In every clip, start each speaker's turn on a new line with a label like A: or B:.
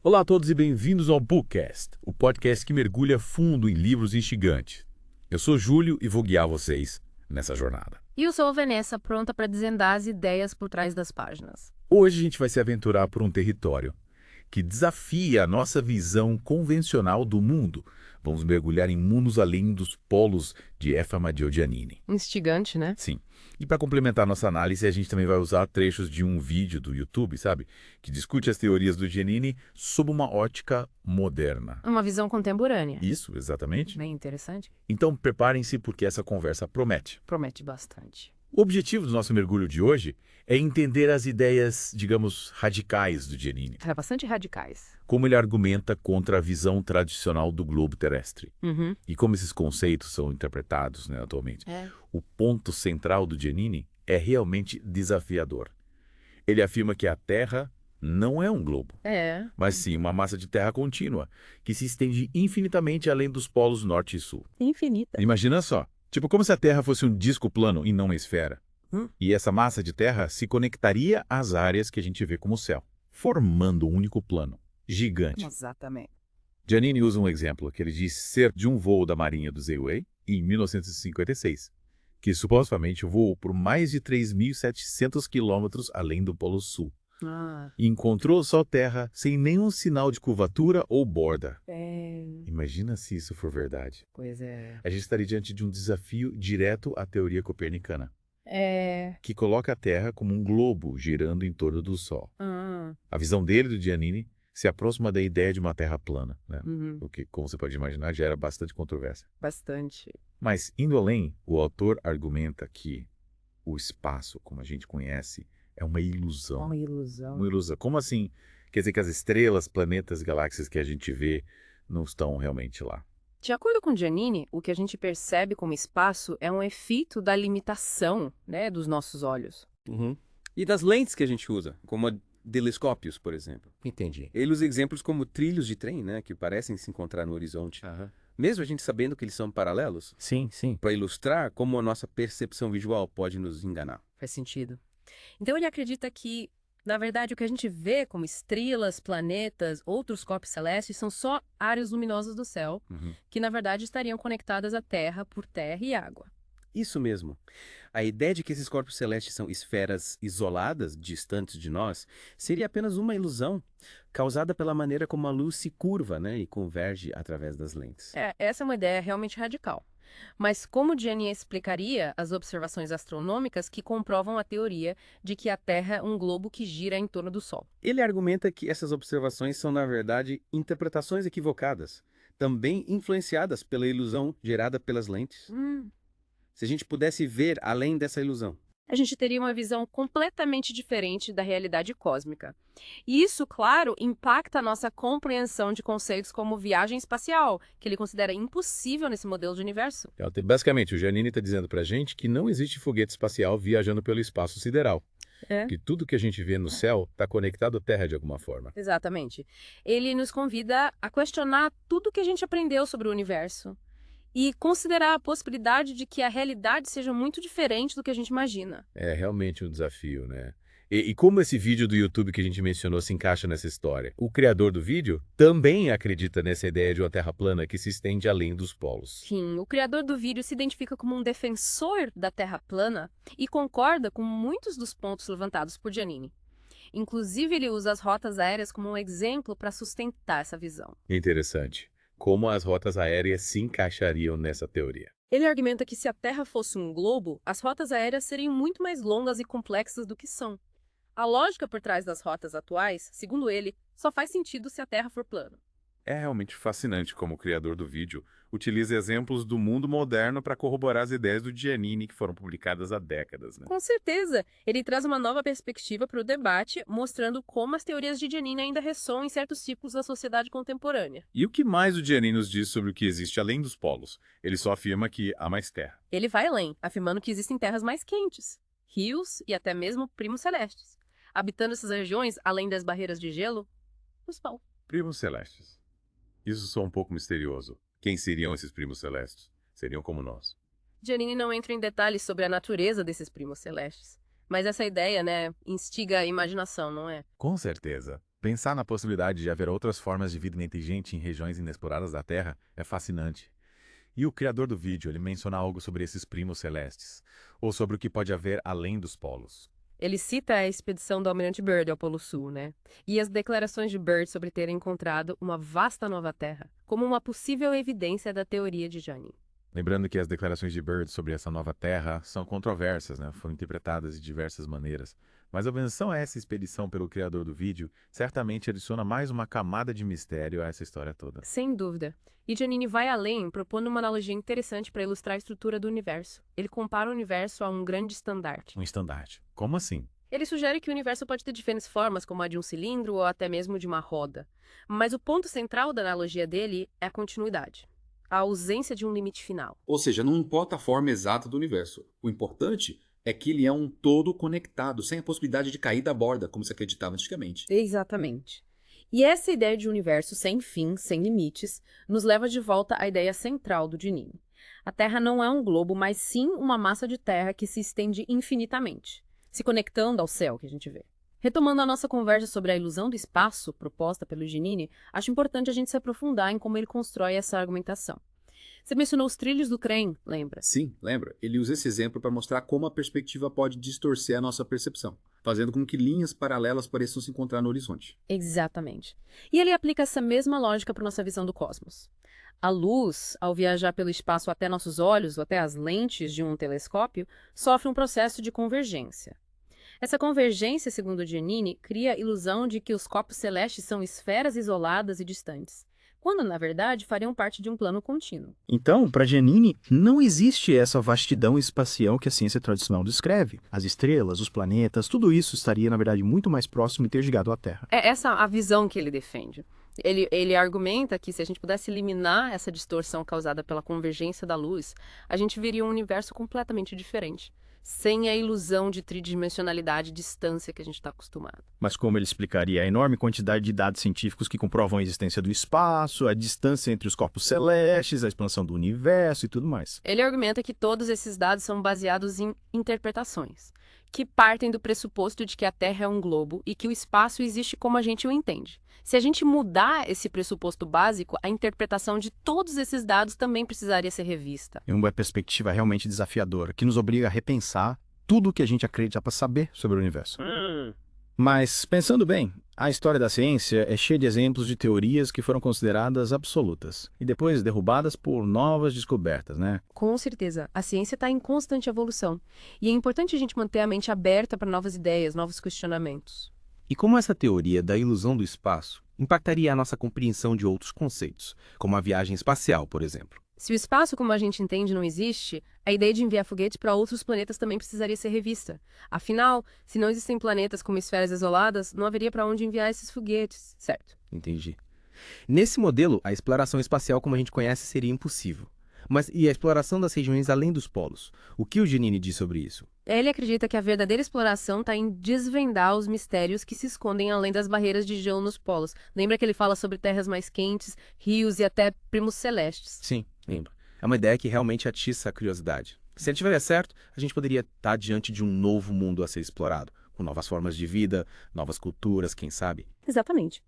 A: Olá a todos e bem-vindos ao Bookcast, o podcast que mergulha fundo em livros instigantes. Eu sou Júlio e vou guiar vocês nessa jornada.
B: E eu sou a Vanessa, pronta para desvendar as ideias por trás das páginas.
A: Hoje a gente vai se aventurar por um território que desafia a nossa visão convencional do mundo. Vamos mergulhar em mundos além dos polos de Efama Giannini.
B: Instigante, né?
A: Sim. E para complementar nossa análise, a gente também vai usar trechos de um vídeo do YouTube, sabe? Que discute as teorias do Giannini sob uma ótica moderna.
B: Uma visão contemporânea.
A: Isso, exatamente.
B: Bem interessante.
A: Então preparem-se porque essa conversa promete.
B: Promete bastante.
A: O objetivo do nosso mergulho de hoje é entender as ideias, digamos, radicais do Giannini.
B: Bastante radicais.
A: Como ele argumenta contra a visão tradicional do globo terrestre.
B: Uhum.
A: E como esses conceitos são interpretados, atualmente.
B: É.
A: O ponto central do Giannini é realmente desafiador. Ele afirma que a Terra não é um globo, mas sim uma massa de terra contínua, que se estende infinitamente além dos polos norte e sul.
B: Infinita.
A: Imagina só, tipo como se a Terra fosse um disco plano e não uma esfera. E essa massa de terra se conectaria às áreas que a gente vê como céu, formando um único plano, gigante.
B: Exatamente.
A: Giannini usa um exemplo que ele diz ser de um voo da Marinha do Zhou em 1956, que supostamente voou por mais de 3.700 quilômetros além do Polo Sul. E encontrou só terra sem nenhum sinal de curvatura ou borda. Imagina se isso for verdade.
B: Pois é.
A: A gente estaria diante de um desafio direto à teoria copernicana, que coloca a Terra como um globo girando em torno do Sol. A visão dele, do Giannini, se aproxima da ideia de uma Terra plana, né? O que, como você pode imaginar, gera bastante controvérsia.
B: Bastante.
A: Mas, indo além, o autor argumenta que o espaço, como a gente conhece, é uma ilusão.
B: Uma ilusão.
A: Uma ilusão. Como assim? Quer dizer que as estrelas, planetas, galáxias que a gente vê não estão realmente lá.
B: De acordo com Giannini, o que a gente percebe como espaço é um efeito da limitação, dos nossos olhos.
C: E das lentes que a gente usa, como telescópios, por exemplo.
D: Entendi.
C: Ele usa exemplos como trilhos de trem, que parecem se encontrar no horizonte. Mesmo a gente sabendo que eles são paralelos,
D: Sim.
C: para ilustrar como a nossa percepção visual pode nos enganar.
B: Faz sentido. Então ele acredita que, na verdade, o que a gente vê como estrelas, planetas, outros corpos celestes são só áreas luminosas do céu, que na verdade estariam conectadas à Terra por terra e água.
C: Isso mesmo. A ideia de que esses corpos celestes são esferas isoladas, distantes de nós, seria apenas uma ilusão, causada pela maneira como a luz se curva, e converge através das lentes.
B: Essa é uma ideia realmente radical. Mas como Giannini explicaria as observações astronômicas que comprovam a teoria de que a Terra é um globo que gira em torno do Sol?
C: Ele argumenta que essas observações são, na verdade, interpretações equivocadas, também influenciadas pela ilusão gerada pelas lentes. Se a gente pudesse ver além dessa ilusão,
B: a gente teria uma visão completamente diferente da realidade cósmica. E isso, claro, impacta a nossa compreensão de conceitos como viagem espacial, que ele considera impossível nesse modelo de universo.
A: Basicamente, o Giannini está dizendo para a gente que não existe foguete espacial viajando pelo espaço sideral. Que tudo que a gente vê no céu está conectado à Terra de alguma forma.
B: Exatamente. Ele nos convida a questionar tudo que a gente aprendeu sobre o universo e considerar a possibilidade de que a realidade seja muito diferente do que a gente imagina.
A: É realmente um desafio, né? E como esse vídeo do YouTube que a gente mencionou se encaixa nessa história? O criador do vídeo também acredita nessa ideia de uma Terra plana que se estende além dos polos.
B: Sim, o criador do vídeo se identifica como um defensor da Terra plana e concorda com muitos dos pontos levantados por Giannini. Inclusive, ele usa as rotas aéreas como um exemplo para sustentar essa visão.
A: Interessante. Como as rotas aéreas se encaixariam nessa teoria?
B: Ele argumenta que se a Terra fosse um globo, as rotas aéreas seriam muito mais longas e complexas do que são. A lógica por trás das rotas atuais, segundo ele, só faz sentido se a Terra for plana.
A: É realmente fascinante como o criador do vídeo utiliza exemplos do mundo moderno para corroborar as ideias do Giannini que foram publicadas há décadas.
B: Com certeza! Ele traz uma nova perspectiva para o debate, mostrando como as teorias de Giannini ainda ressoam em certos ciclos da sociedade contemporânea.
A: E o que mais o Giannini nos diz sobre o que existe além dos polos? Ele só afirma que há mais terra.
B: Ele vai além, afirmando que existem terras mais quentes, rios e até mesmo primos celestes. Habitando essas regiões, além das barreiras de gelo, o Sol.
A: Primos celestes. Isso soa um pouco misterioso. Quem seriam esses primos celestes? Seriam como nós.
B: Giannini não entra em detalhes sobre a natureza desses primos celestes. Mas essa ideia, instiga a imaginação, não é?
A: Com certeza. Pensar na possibilidade de haver outras formas de vida inteligente em regiões inexploradas da Terra é fascinante. E o criador do vídeo, ele menciona algo sobre esses primos celestes, ou sobre o que pode haver além dos polos.
B: Ele cita a expedição do Almirante Byrd ao Polo Sul, né? E as declarações de Byrd sobre ter encontrado uma vasta nova Terra, como uma possível evidência da teoria de Janin.
A: Lembrando que as declarações de Byrd sobre essa nova Terra são controversas, né? Foram interpretadas de diversas maneiras. Mas a menção a essa expedição pelo criador do vídeo certamente adiciona mais uma camada de mistério a essa história toda.
B: Sem dúvida. E Giannini vai além, propondo uma analogia interessante para ilustrar a estrutura do universo. Ele compara o universo a um grande estandarte.
A: Um estandarte. Como assim?
B: Ele sugere que o universo pode ter diferentes formas, como a de um cilindro ou até mesmo de uma roda. Mas o ponto central da analogia dele é a continuidade. A ausência de um limite final.
D: Ou seja, não importa a forma exata do universo. O importante é que ele é um todo conectado, sem a possibilidade de cair da borda, como se acreditava antigamente.
E: Exatamente. E essa ideia de universo sem fim, sem limites, nos leva de volta à ideia central do Giannini. A Terra não é um globo, mas sim uma massa de terra que se estende infinitamente, se conectando ao céu que a gente vê. Retomando a nossa conversa sobre a ilusão do espaço proposta pelo Giannini, acho importante a gente se aprofundar em como ele constrói essa argumentação. Você mencionou os trilhos do Crane, lembra?
D: Sim, lembra? Ele usa esse exemplo para mostrar como a perspectiva pode distorcer a nossa percepção, fazendo com que linhas paralelas pareçam se encontrar no horizonte.
E: Exatamente. E ele aplica essa mesma lógica para nossa visão do cosmos. A luz, ao viajar pelo espaço até nossos olhos ou até as lentes de um telescópio, sofre um processo de convergência. Essa convergência, segundo Giannini, cria a ilusão de que os corpos celestes são esferas isoladas e distantes, quando, na verdade, fariam parte de um plano contínuo.
F: Então, para Giannini, não existe essa vastidão espacial que a ciência tradicional descreve. As estrelas, os planetas, tudo isso estaria, na verdade, muito mais próximo e interligado à Terra.
B: É essa a visão que ele defende. Ele argumenta que se a gente pudesse eliminar essa distorção causada pela convergência da luz, a gente veria um universo completamente diferente, sem a ilusão de tridimensionalidade e distância que a gente está acostumado.
F: Mas como ele explicaria a enorme quantidade de dados científicos que comprovam a existência do espaço, a distância entre os corpos celestes, a expansão do universo e tudo mais?
B: Ele argumenta que todos esses dados são baseados em interpretações, que partem do pressuposto de que a Terra é um globo e que o espaço existe como a gente o entende. Se a gente mudar esse pressuposto básico, a interpretação de todos esses dados também precisaria ser revista.
F: É uma perspectiva realmente desafiadora, que nos obriga a repensar tudo o que a gente acredita para saber sobre o universo. Mas, pensando bem, a história da ciência é cheia de exemplos de teorias que foram consideradas absolutas e depois derrubadas por novas descobertas, né?
B: Com certeza, a ciência está em constante evolução. E é importante a gente manter a mente aberta para novas ideias, novos questionamentos.
C: E como essa teoria da ilusão do espaço impactaria a nossa compreensão de outros conceitos, como a viagem espacial, por exemplo?
B: Se o espaço como a gente entende não existe, a ideia de enviar foguetes para outros planetas também precisaria ser revista. Afinal, se não existem planetas como esferas isoladas, não haveria para onde enviar esses foguetes, certo?
C: Entendi. Nesse modelo, a exploração espacial como a gente conhece seria impossível. Mas e a exploração das regiões além dos polos? O que o Giannini diz sobre isso?
B: Ele acredita que a verdadeira exploração está em desvendar os mistérios que se escondem além das barreiras de gelo nos polos. Lembra que ele fala sobre terras mais quentes, rios e até primos celestes?
C: Sim, lembro. É uma ideia que realmente atiça a curiosidade. Se ele estiver certo, a gente poderia estar diante de um novo mundo a ser explorado, com novas formas de vida, novas culturas, quem sabe?
B: Exatamente.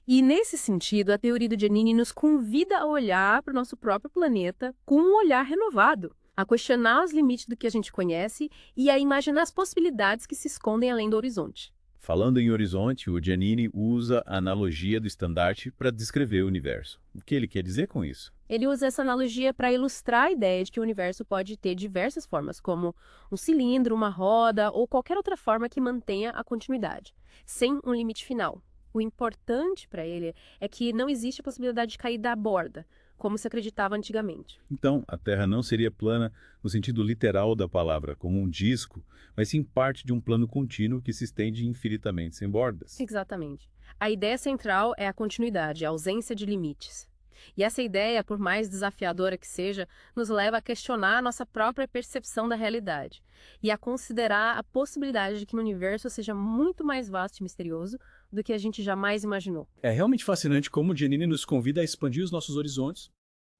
B: E, nesse sentido, a teoria do Giannini nos convida a olhar para o nosso próprio planeta com um olhar renovado, a questionar os limites do que a gente conhece e a imaginar as possibilidades que se escondem além do horizonte.
A: Falando em horizonte, o Giannini usa a analogia do estandarte para descrever o universo. O que ele quer dizer com isso?
B: Ele usa essa analogia para ilustrar a ideia de que o universo pode ter diversas formas, como um cilindro, uma roda ou qualquer outra forma que mantenha a continuidade, sem um limite final. O importante para ele é que não existe a possibilidade de cair da borda, como se acreditava antigamente.
A: Então, a Terra não seria plana no sentido literal da palavra, como um disco, mas sim parte de um plano contínuo que se estende infinitamente sem bordas.
B: Exatamente. A ideia central é a continuidade, a ausência de limites. E essa ideia, por mais desafiadora que seja, nos leva a questionar a nossa própria percepção da realidade e a considerar a possibilidade de que o universo seja muito mais vasto e misterioso do que a gente jamais imaginou.
G: É realmente fascinante como o Giannini nos convida a expandir os nossos horizontes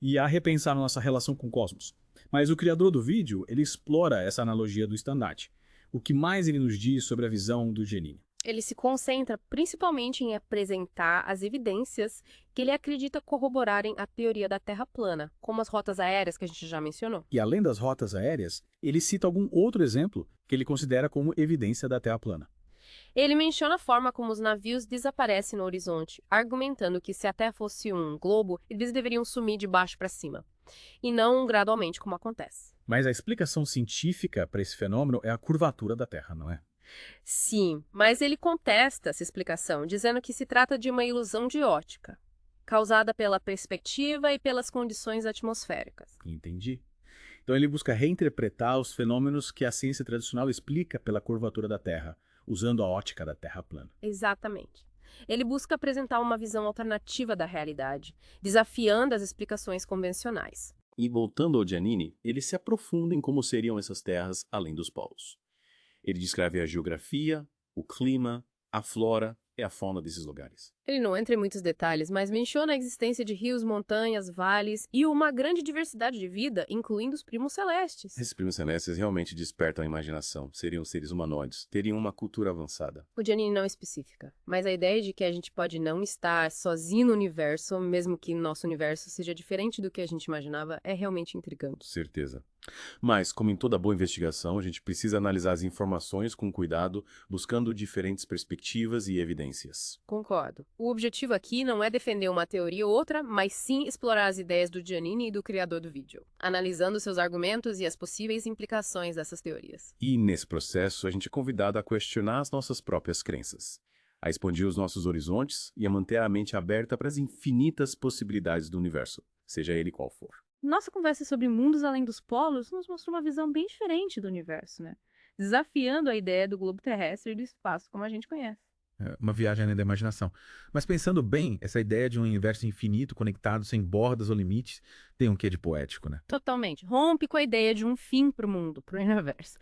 G: e a repensar a nossa relação com o cosmos. Mas o criador do vídeo, ele explora essa analogia do estandarte. O que mais ele nos diz sobre a visão do Giannini?
B: Ele se concentra principalmente em apresentar as evidências que ele acredita corroborarem a teoria da Terra plana, como as rotas aéreas que a gente já mencionou.
G: E além das rotas aéreas, ele cita algum outro exemplo que ele considera como evidência da Terra plana.
B: Ele menciona a forma como os navios desaparecem no horizonte, argumentando que se a Terra fosse um globo, eles deveriam sumir de baixo para cima, e não gradualmente como acontece.
G: Mas a explicação científica para esse fenômeno é a curvatura da Terra, não é?
B: Sim, mas ele contesta essa explicação, dizendo que se trata de uma ilusão de ótica, causada pela perspectiva e pelas condições atmosféricas.
G: Entendi. Então ele busca reinterpretar os fenômenos que a ciência tradicional explica pela curvatura da Terra, usando a ótica da Terra plana.
B: Exatamente. Ele busca apresentar uma visão alternativa da realidade, desafiando as explicações convencionais.
C: E voltando ao Giannini, ele se aprofunda em como seriam essas terras além dos polos. Ele descreve a geografia, o clima, a flora e a fauna desses lugares.
B: Ele não entra em muitos detalhes, mas menciona a existência de rios, montanhas, vales e uma grande diversidade de vida, incluindo os primos celestes.
C: Esses primos celestes realmente despertam a imaginação. Seriam seres humanoides, teriam uma cultura avançada.
B: O Giannini não especifica, mas a ideia de que a gente pode não estar sozinho no universo, mesmo que nosso universo seja diferente do que a gente imaginava, é realmente intrigante.
C: Certeza. Mas, como em toda boa investigação, a gente precisa analisar as informações com cuidado, buscando diferentes perspectivas e evidências.
B: Concordo. O objetivo aqui não é defender uma teoria ou outra, mas sim explorar as ideias do Giannini e do criador do vídeo, analisando seus argumentos e as possíveis implicações dessas teorias.
C: E, nesse processo, a gente é convidado a questionar as nossas próprias crenças, a expandir os nossos horizontes e a manter a mente aberta para as infinitas possibilidades do universo, seja ele qual for.
E: Nossa conversa sobre mundos além dos polos nos mostrou uma visão bem diferente do universo, né? Desafiando a ideia do globo terrestre e do espaço como a gente conhece.
A: Uma viagem além da imaginação. Mas pensando bem, essa ideia de um universo infinito, conectado, sem bordas ou limites, tem um quê de poético, né?
E: Totalmente. Rompe com a ideia de um fim para o mundo, para o universo.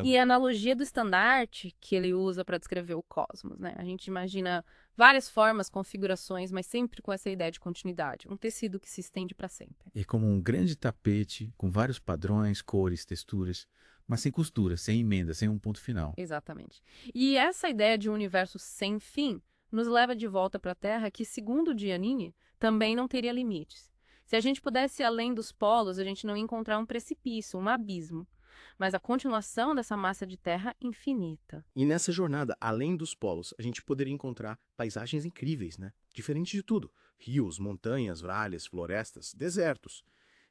E: E a analogia do estandarte que ele usa para descrever o cosmos, né? A gente imagina várias formas, configurações, mas sempre com essa ideia de continuidade. Um tecido que se estende para sempre.
A: É como um grande tapete, com vários padrões, cores, texturas, mas sem costura, sem emenda, sem um ponto final.
E: Exatamente. E essa ideia de um universo sem fim nos leva de volta para a Terra que, segundo Giannini, também não teria limites. Se a gente pudesse ir além dos polos, a gente não ia encontrar um precipício, um abismo, mas a continuação dessa massa de terra infinita.
F: E nessa jornada, além dos polos, a gente poderia encontrar paisagens incríveis, né? Diferente de tudo. Rios, montanhas, vales, florestas, desertos.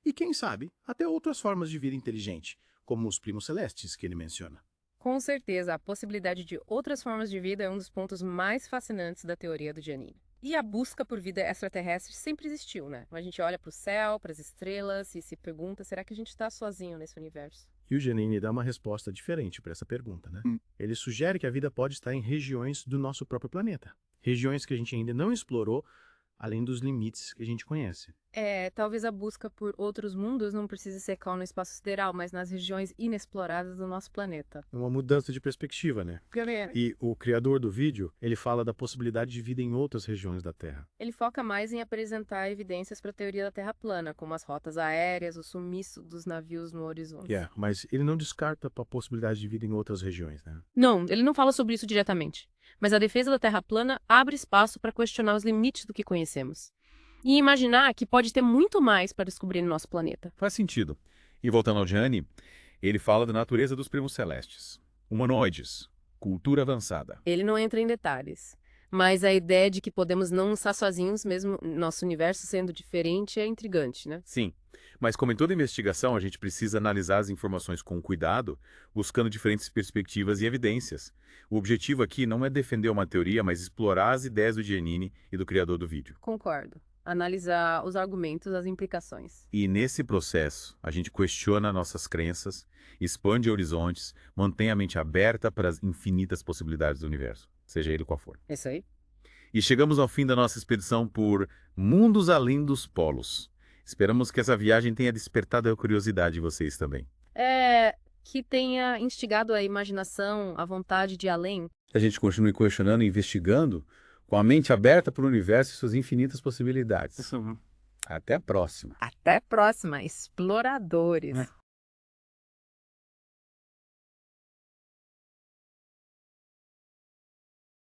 F: E quem sabe, até outras formas de vida inteligente, como os primos celestes que ele menciona.
B: Com certeza, a possibilidade de outras formas de vida é um dos pontos mais fascinantes da teoria do Giannini. E a busca por vida extraterrestre sempre existiu, né? A gente olha para o céu, para as estrelas e se pergunta, será que a gente está sozinho nesse universo?
F: E o Giannini dá uma resposta diferente para essa pergunta, né? Ele sugere que a vida pode estar em regiões do nosso próprio planeta. Regiões que a gente ainda não explorou, além dos limites que a gente conhece.
B: Talvez a busca por outros mundos não precise ser só no espaço sideral, mas nas regiões inexploradas do nosso planeta.
F: É uma mudança de perspectiva, né? E o criador do vídeo, ele fala da possibilidade de vida em outras regiões da Terra.
B: Ele foca mais em apresentar evidências para a teoria da Terra plana, como as rotas aéreas, o sumiço dos navios no horizonte.
F: Mas ele não descarta a possibilidade de vida em outras regiões, né?
B: Não, ele não fala sobre isso diretamente. Mas a defesa da Terra plana abre espaço para questionar os limites do que conhecemos. E imaginar que pode ter muito mais para descobrir no nosso planeta.
A: Faz sentido. E voltando ao Gianni, ele fala da natureza dos primos celestes. Humanoides, cultura avançada.
B: Ele não entra em detalhes. Mas a ideia de que podemos não estar sozinhos, mesmo nosso universo sendo diferente, é intrigante, né?
A: Sim, mas como em toda investigação, a gente precisa analisar as informações com cuidado, buscando diferentes perspectivas e evidências. O objetivo aqui não é defender uma teoria, mas explorar as ideias do Giannini e do criador do vídeo.
B: Concordo. Analisar os argumentos, as implicações.
A: E nesse processo, a gente questiona nossas crenças, expande horizontes, mantém a mente aberta para as infinitas possibilidades do universo, seja ele qual for.
B: Isso aí.
A: E chegamos ao fim da nossa expedição por Mundos Além dos Polos. Esperamos que essa viagem tenha despertado a curiosidade de vocês também.
B: Que tenha instigado a imaginação, a vontade de ir além.
A: A gente continue questionando e investigando com a mente aberta para o universo e suas infinitas possibilidades. Até a próxima.
E: Até a próxima, exploradores!